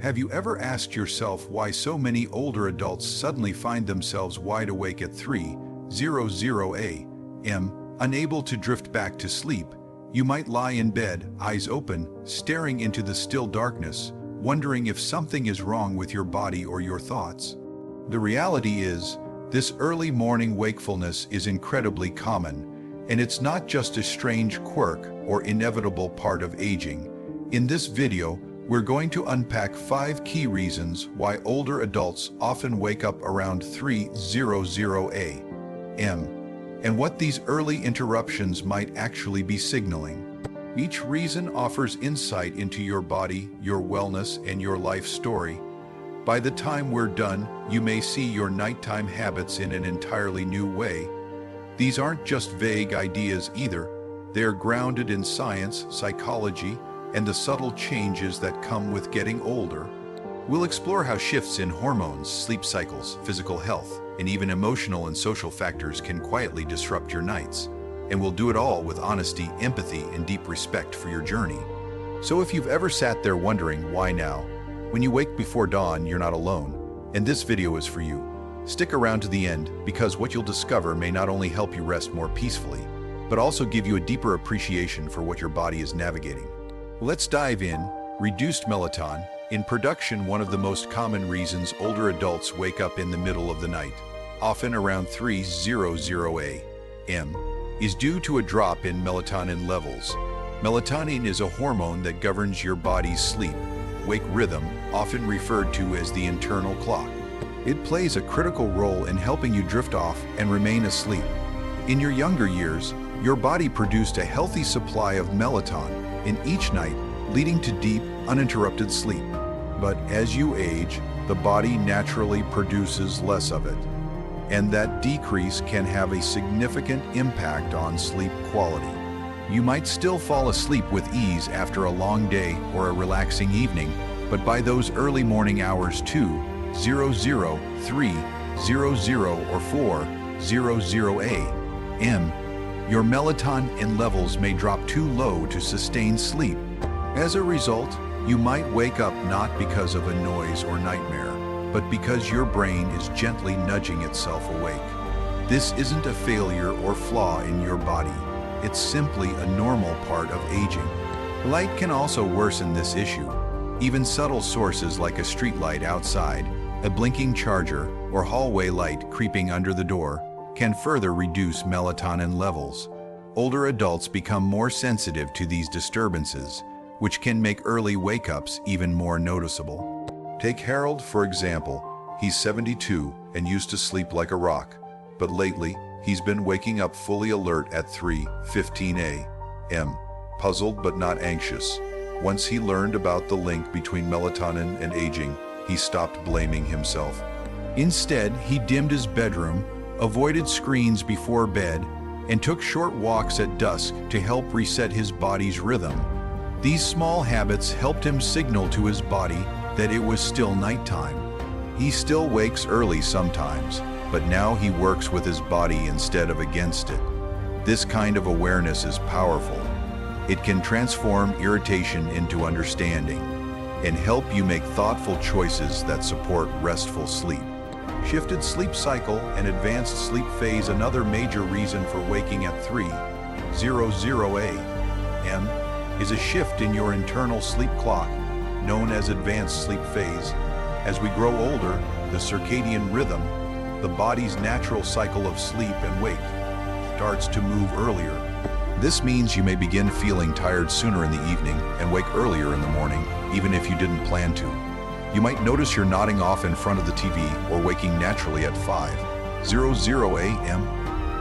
Have you ever asked yourself why so many older adults suddenly find themselves wide awake at 3:00 a.m., unable to drift back to sleep? You might lie in bed, eyes open, staring into the still darkness, wondering if something is wrong with your body or your thoughts. The reality is, this early morning wakefulness is incredibly common, and it's not just a strange quirk or inevitable part of aging. In this video, we're going to unpack 5 key reasons why older adults often wake up around 3:00 a.m. and what these early interruptions might actually be signaling. Each reason offers insight into your body, your wellness, and your life story. By the time we're done, you may see your nighttime habits in an entirely new way. These aren't just vague ideas either. They're grounded in science, psychology, and the subtle changes that come with getting older. We'll explore how shifts in hormones, sleep cycles, physical health, and even emotional and social factors can quietly disrupt your nights. And we'll do it all with honesty, empathy, and deep respect for your journey. So if you've ever sat there wondering, why now? When you wake before dawn, you're not alone. And this video is for you. Stick around to the end, because what you'll discover may not only help you rest more peacefully, but also give you a deeper appreciation for what your body is navigating. Let's dive in. Reduced melatonin. In production, one of the most common reasons older adults wake up in the middle of the night, often around 3:00 a.m., is due to a drop in melatonin levels. Melatonin is a hormone that governs your body's sleep-wake rhythm, often referred to as the internal clock. It plays a critical role in helping you drift off and remain asleep. In your younger years, your body produced a healthy supply of melatonin in each night, leading to deep, uninterrupted sleep. But as you age, the body naturally produces less of it, and that decrease can have a significant impact on sleep quality. You might still fall asleep with ease after a long day or a relaxing evening, but by those early morning hours 2:00, 3:00, or 4:00 a.m., your melatonin levels may drop too low to sustain sleep. As a result, you might wake up not because of a noise or nightmare, but because your brain is gently nudging itself awake. This isn't a failure or flaw in your body. It's simply a normal part of aging. Light can also worsen this issue. Even subtle sources like a street light outside, a blinking charger, or hallway light creeping under the door can further reduce melatonin levels. Older adults become more sensitive to these disturbances, which can make early wake-ups even more noticeable. Take Harold, for example. He's 72 and used to sleep like a rock, but lately he's been waking up fully alert at 3:15 a.m., puzzled but not anxious. Once he learned about the link between melatonin and aging, he stopped blaming himself. Instead, he dimmed his bedroom, avoided screens before bed, and took short walks at dusk to help reset his body's rhythm. These small habits helped him signal to his body that it was still nighttime. He still wakes early sometimes, but now he works with his body instead of against it. This kind of awareness is powerful. It can transform irritation into understanding and help you make thoughtful choices that support restful sleep. Shifted sleep cycle and advanced sleep phase. Another major reason for waking at 3:00 a.m. is a shift in your internal sleep clock, known as advanced sleep phase. As we grow older, the circadian rhythm, the body's natural cycle of sleep and wake, starts to move earlier. This means you may begin feeling tired sooner in the evening and wake earlier in the morning, even if you didn't plan to. You might notice you're nodding off in front of the TV or waking naturally at 5:00 a.m.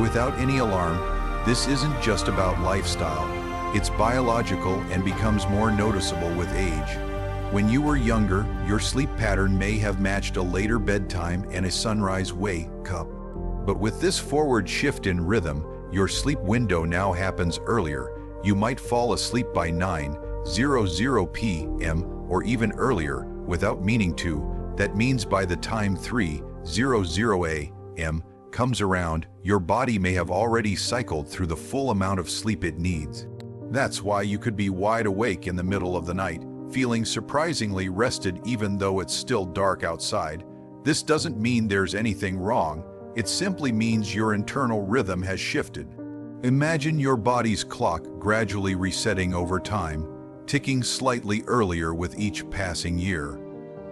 without any alarm. This isn't just about lifestyle. It's biological and becomes more noticeable with age. When you were younger, your sleep pattern may have matched a later bedtime and a sunrise wake-up. But with this forward shift in rhythm, your sleep window now happens earlier. You might fall asleep by 9:00 p.m. or even earlier without meaning to. That means by the time 3:00 a.m. comes around, your body may have already cycled through the full amount of sleep it needs. That's why you could be wide awake in the middle of the night, feeling surprisingly rested even though it's still dark outside. This doesn't mean there's anything wrong, it simply means your internal rhythm has shifted. Imagine your body's clock gradually resetting over time, ticking slightly earlier with each passing year.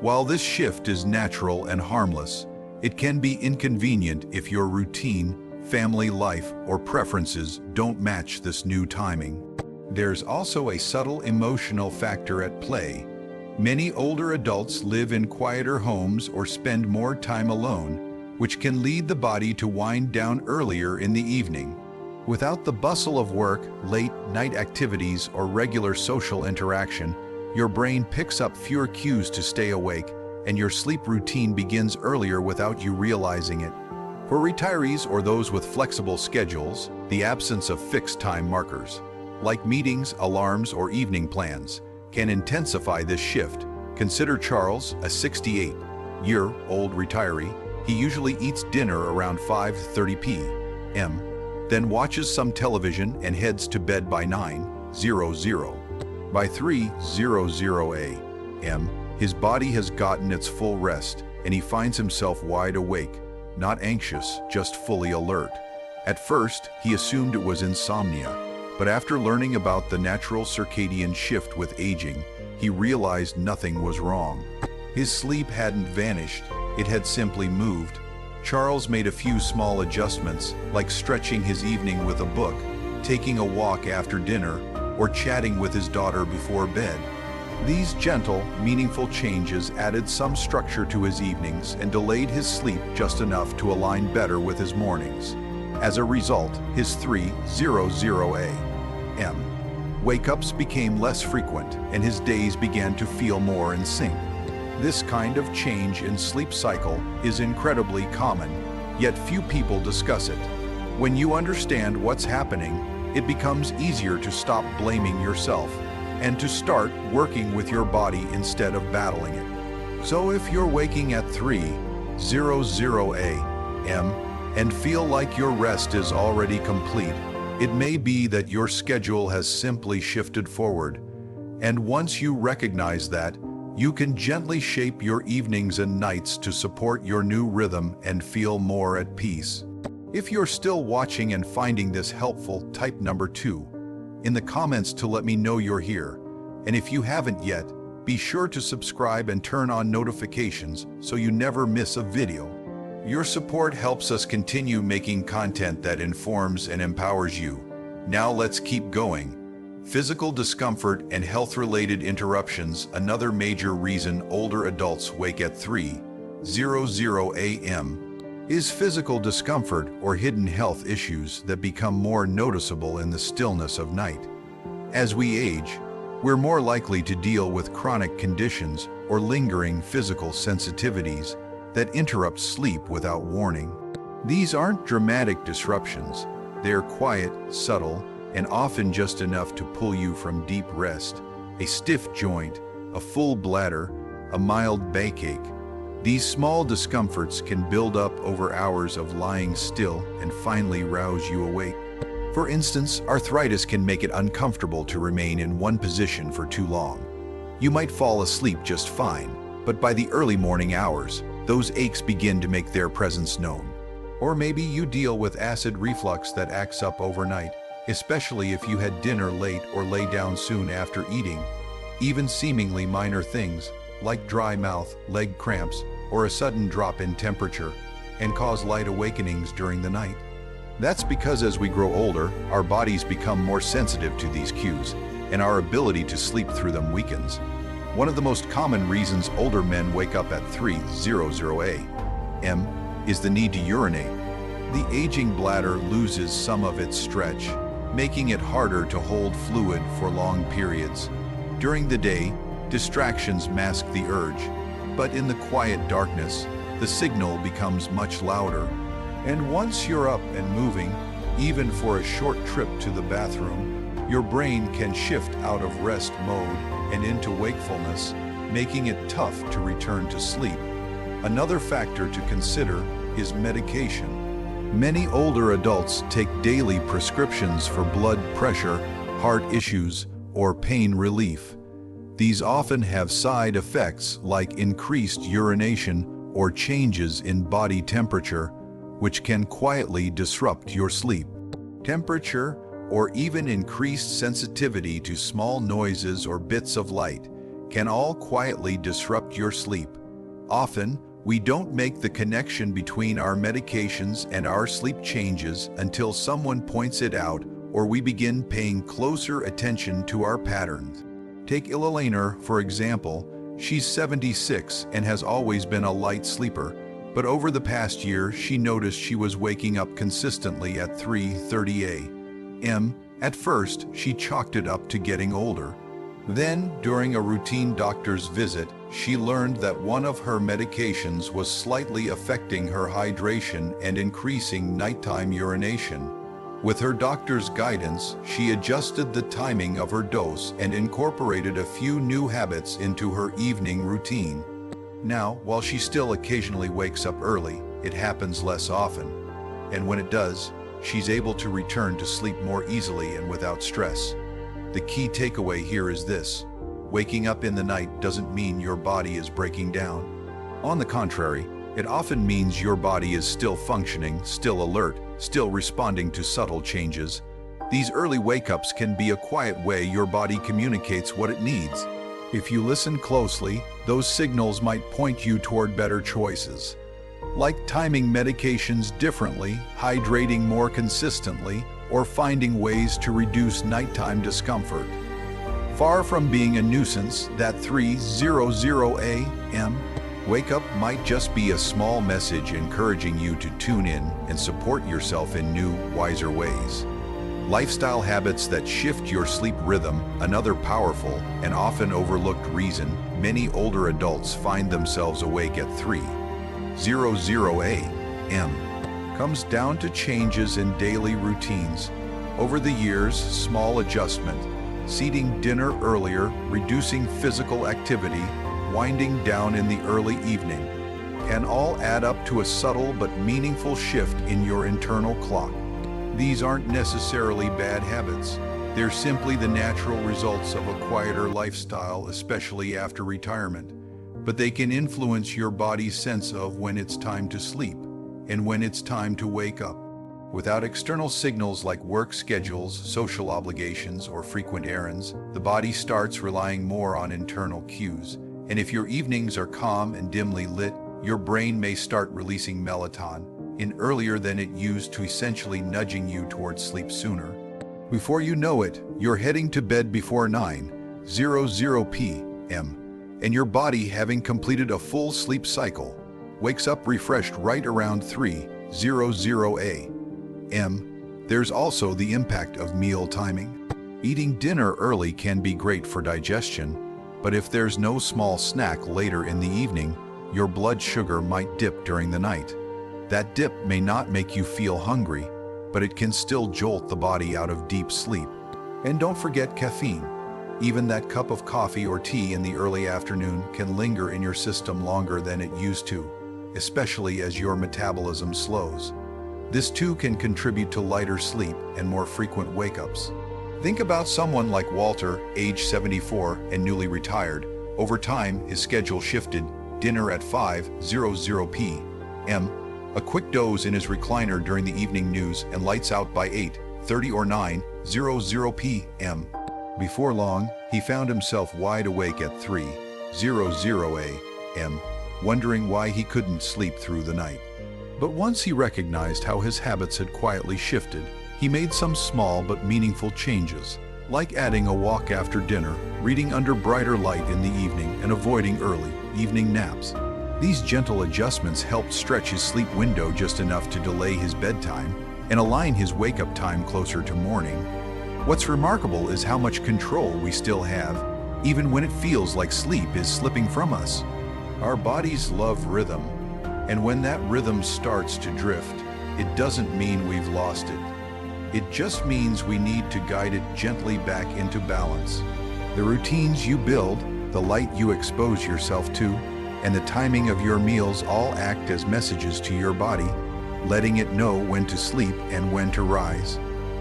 While this shift is natural and harmless, it can be inconvenient if your routine, family life, or preferences don't match this new timing. There's also a subtle emotional factor at play. Many older adults live in quieter homes or spend more time alone, which can lead the body to wind down earlier in the evening. Without the bustle of work, late-night activities, or regular social interaction, your brain picks up fewer cues to stay awake, and your sleep routine begins earlier without you realizing it. For retirees or those with flexible schedules, the absence of fixed time markers, like meetings, alarms, or evening plans, can intensify this shift. Consider Charles, a 68-year-old retiree. He usually eats dinner around 5:30 p.m., then watches some television and heads to bed by 9:00. By 3:00 a.m., his body has gotten its full rest, and he finds himself wide awake, not anxious, just fully alert. At first, he assumed it was insomnia, but after learning about the natural circadian shift with aging, he realized nothing was wrong. His sleep hadn't vanished, it had simply moved. Charles made a few small adjustments, like stretching his evening with a book, taking a walk after dinner, or chatting with his daughter before bed. These gentle, meaningful changes added some structure to his evenings and delayed his sleep just enough to align better with his mornings. As a result, his 3:00 a.m. wake-ups became less frequent, and his days began to feel more in sync. This kind of change in sleep cycle is incredibly common, yet few people discuss it. When you understand what's happening, it becomes easier to stop blaming yourself and to start working with your body instead of battling it. So if you're waking at 3:00 a.m. and feel like your rest is already complete, it may be that your schedule has simply shifted forward. And once you recognize that, you can gently shape your evenings and nights to support your new rhythm and feel more at peace. If you're still watching and finding this helpful, type number 2 in the comments to let me know you're here. And if you haven't yet, be sure to subscribe and turn on notifications so you never miss a video. Your support helps us continue making content that informs and empowers you. Now let's keep going. Physical discomfort and health-related interruptions, another major reason older adults wake at 3:00 a.m. is physical discomfort or hidden health issues that become more noticeable in the stillness of night. As we age, we're more likely to deal with chronic conditions or lingering physical sensitivities that interrupt sleep without warning. These aren't dramatic disruptions. They're quiet, subtle, and often just enough to pull you from deep rest. A stiff joint, a full bladder, a mild backache. These small discomforts can build up over hours of lying still and finally rouse you awake. For instance, arthritis can make it uncomfortable to remain in one position for too long. You might fall asleep just fine, but by the early morning hours, those aches begin to make their presence known. Or maybe you deal with acid reflux that acts up overnight, especially if you had dinner late or lay down soon after eating. Even seemingly minor things, like dry mouth, leg cramps, or a sudden drop in temperature, and cause light awakenings during the night. That's because as we grow older, our bodies become more sensitive to these cues, and our ability to sleep through them weakens. One of the most common reasons older men wake up at 3:00 a.m. is the need to urinate. The aging bladder loses some of its stretch, making it harder to hold fluid for long periods. During the day, distractions mask the urge, but in the quiet darkness, the signal becomes much louder. And once you're up and moving, even for a short trip to the bathroom, your brain can shift out of rest mode and into wakefulness, making it tough to return to sleep. Another factor to consider is medication. Many older adults take daily prescriptions for blood pressure, heart issues, or pain relief. These often have side effects like increased urination or changes in body temperature, which can quietly disrupt your sleep. Temperature, or even increased sensitivity to small noises or bits of light, can all quietly disrupt your sleep. Often, we don't make the connection between our medications and our sleep changes until someone points it out or we begin paying closer attention to our patterns. Take Eleanor, for example. She's 76 and has always been a light sleeper, but over the past year she noticed she was waking up consistently at 3:30 a.m. At first, she chalked it up to getting older. Then, during a routine doctor's visit, she learned that one of her medications was slightly affecting her hydration and increasing nighttime urination. With her doctor's guidance, she adjusted the timing of her dose and incorporated a few new habits into her evening routine. Now, while she still occasionally wakes up early, it happens less often. And when it does, she's able to return to sleep more easily and without stress. The key takeaway here is this: waking up in the night doesn't mean your body is breaking down. On the contrary, it often means your body is still functioning, still alert, still responding to subtle changes. These early wake-ups can be a quiet way your body communicates what it needs. If you listen closely, those signals might point you toward better choices, like timing medications differently, hydrating more consistently, or finding ways to reduce nighttime discomfort. Far from being a nuisance, that 3:00 a.m. wake-up might just be a small message encouraging you to tune in and support yourself in new, wiser ways. Lifestyle habits that shift your sleep rhythm, another powerful and often overlooked reason many older adults find themselves awake at 3:00 a.m. comes down to changes in daily routines. Over the years, small adjustment, eating dinner earlier, reducing physical activity, winding down in the early evening, can all add up to a subtle but meaningful shift in your internal clock. These aren't necessarily bad habits. They're simply the natural results of a quieter lifestyle, especially after retirement. But they can influence your body's sense of when it's time to sleep and when it's time to wake up. Without external signals like work schedules, social obligations, or frequent errands, the body starts relying more on internal cues. And if your evenings are calm and dimly lit, your brain may start releasing melatonin earlier than it used to, essentially nudging you towards sleep sooner. Before you know it, you're heading to bed before 9:00 p.m., and your body, having completed a full sleep cycle, wakes up refreshed right around 3:00 a.m. There's also the impact of meal timing. Eating dinner early can be great for digestion, but if there's no small snack later in the evening, your blood sugar might dip during the night. That dip may not make you feel hungry, but it can still jolt the body out of deep sleep. And don't forget caffeine. Even that cup of coffee or tea in the early afternoon can linger in your system longer than it used to, especially as your metabolism slows. This too can contribute to lighter sleep and more frequent wake-ups. Think about someone like Walter, age 74 and newly retired. Over time, his schedule shifted: dinner at 5:00 p.m., a quick doze in his recliner during the evening news, and lights out by 8:30 or 9:00 p.m. Before long, he found himself wide awake at 3:00 a.m., wondering why he couldn't sleep through the night. But once he recognized how his habits had quietly shifted, he made some small but meaningful changes, like adding a walk after dinner, reading under brighter light in the evening, and avoiding early evening naps. These gentle adjustments helped stretch his sleep window just enough to delay his bedtime and align his wake-up time closer to morning. What's remarkable is how much control we still have, even when it feels like sleep is slipping from us. Our bodies love rhythm, and when that rhythm starts to drift, it doesn't mean we've lost it. It just means we need to guide it gently back into balance. The routines you build, the light you expose yourself to, and the timing of your meals all act as messages to your body, letting it know when to sleep and when to rise.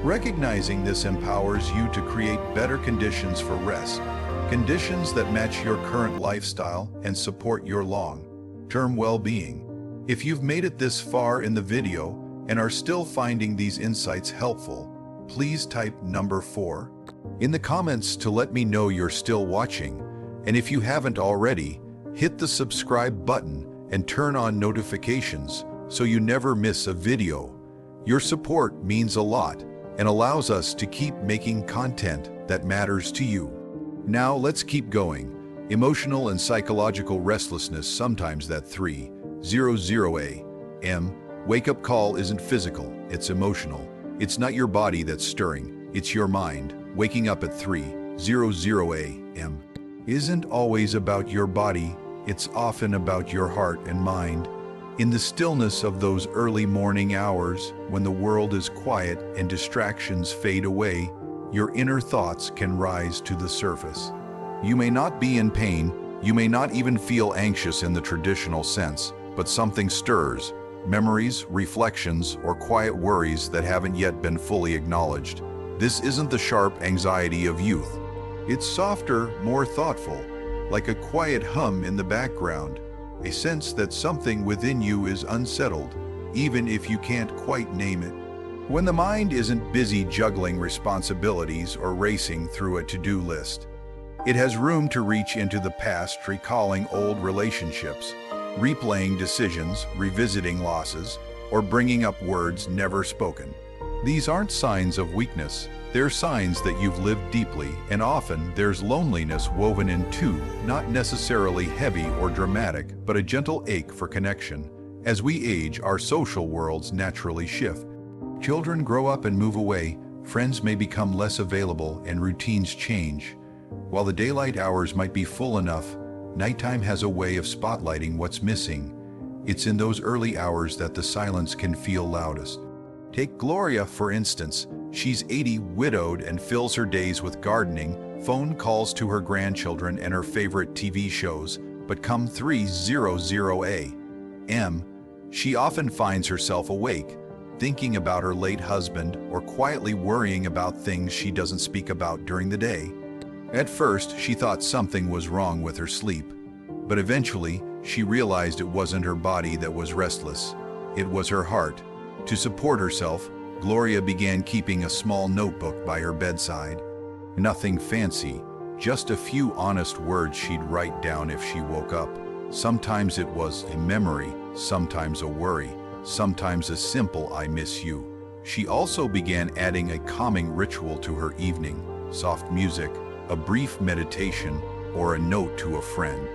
Recognizing this empowers you to create better conditions for rest, conditions that match your current lifestyle and support your long-term well-being. If you've made it this far in the video and are still finding these insights helpful, please type number 4 in the comments to let me know you're still watching. And if you haven't already, hit the subscribe button and turn on notifications so you never miss a video. Your support means a lot and allows us to keep making content that matters to you. Now let's keep going. Emotional and psychological restlessness, sometimes that 3:00 a.m. wake-up call isn't physical, it's emotional. It's not your body that's stirring, it's your mind. Waking up at 3:00 a.m. isn't always about your body, it's often about your heart and mind. In the stillness of those early morning hours, when the world is quiet and distractions fade away, your inner thoughts can rise to the surface. You may not be in pain, you may not even feel anxious in the traditional sense, but something stirs, memories, reflections, or quiet worries that haven't yet been fully acknowledged. This isn't the sharp anxiety of youth. It's softer, more thoughtful, like a quiet hum in the background, a sense that something within you is unsettled, even if you can't quite name it. When the mind isn't busy juggling responsibilities or racing through a to-do list, it has room to reach into the past, recalling old relationships, replaying decisions, revisiting losses, or bringing up words never spoken. These aren't signs of weakness, they're signs that you've lived deeply, and often there's loneliness woven in too, not necessarily heavy or dramatic, but a gentle ache for connection. As we age, our social worlds naturally shift. Children grow up and move away, friends may become less available, and routines change. While the daylight hours might be full enough, nighttime has a way of spotlighting what's missing. It's in those early hours that the silence can feel loudest. Take Gloria, for instance. She's 80, widowed, and fills her days with gardening, phone calls to her grandchildren, and her favorite TV shows. But come 3:00 a.m., she often finds herself awake, thinking about her late husband or quietly worrying about things she doesn't speak about during the day. At first, she thought something was wrong with her sleep, but eventually, she realized it wasn't her body that was restless, it was her heart. To support herself, Gloria began keeping a small notebook by her bedside. Nothing fancy, just a few honest words she'd write down if she woke up. Sometimes it was a memory, sometimes a worry, sometimes a simple "I miss you." She also began adding a calming ritual to her evening: soft music, a brief meditation, or a note to a friend.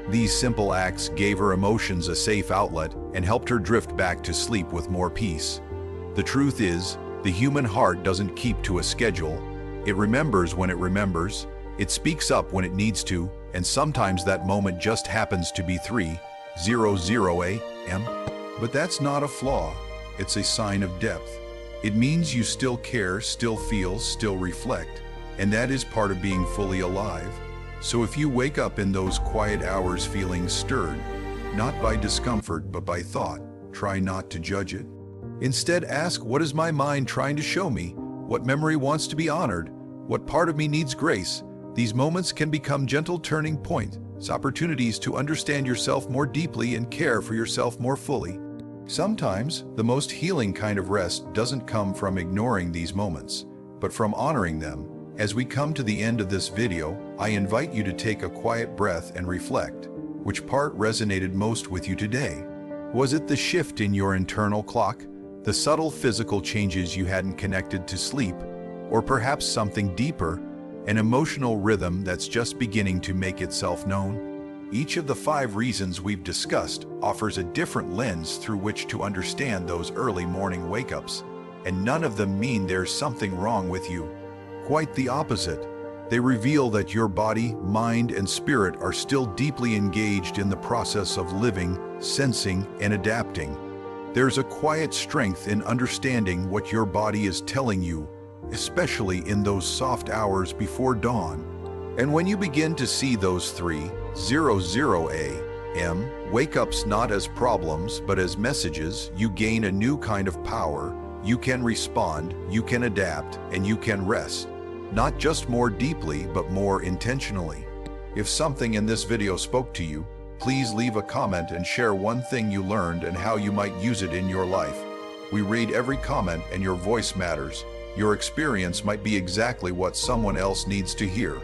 These simple acts gave her emotions a safe outlet and helped her drift back to sleep with more peace. The truth is, the human heart doesn't keep to a schedule. It remembers when it remembers, it speaks up when it needs to, and sometimes that moment just happens to be 3:00 a.m. But that's not a flaw, it's a sign of depth. It means you still care, still feel, still reflect, and that is part of being fully alive. So if you wake up in those quiet hours feeling stirred, not by discomfort but by thought, try not to judge it. Instead, ask, what is my mind trying to show me? What memory wants to be honored? What part of me needs grace? These moments can become gentle turning points, opportunities to understand yourself more deeply and care for yourself more fully. Sometimes, the most healing kind of rest doesn't come from ignoring these moments, but from honoring them. As we come to the end of this video, I invite you to take a quiet breath and reflect. Which part resonated most with you today? Was it the shift in your internal clock? The subtle physical changes you hadn't connected to sleep? Or perhaps something deeper, an emotional rhythm that's just beginning to make itself known? Each of the 5 reasons we've discussed offers a different lens through which to understand those early morning wake-ups, and none of them mean there's something wrong with you. Quite the opposite. They reveal that your body, mind, and spirit are still deeply engaged in the process of living, sensing, and adapting. There's a quiet strength in understanding what your body is telling you, especially in those soft hours before dawn. And when you begin to see those 3:00 a.m. wake-ups not as problems but as messages, you gain a new kind of power. You can respond, you can adapt, and you can rest. Not just more deeply, but more intentionally. If something in this video spoke to you, please leave a comment and share one thing you learned and how you might use it in your life. We read every comment and your voice matters. Your experience might be exactly what someone else needs to hear.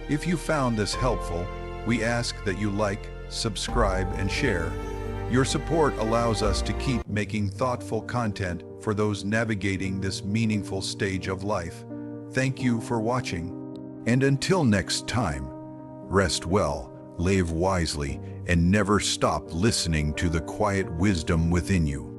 If you found this helpful, we ask that you like, subscribe, and share. Your support allows us to keep making thoughtful content for those navigating this meaningful stage of life. Thank you for watching. And until next time, rest well, live wisely, and never stop listening to the quiet wisdom within you.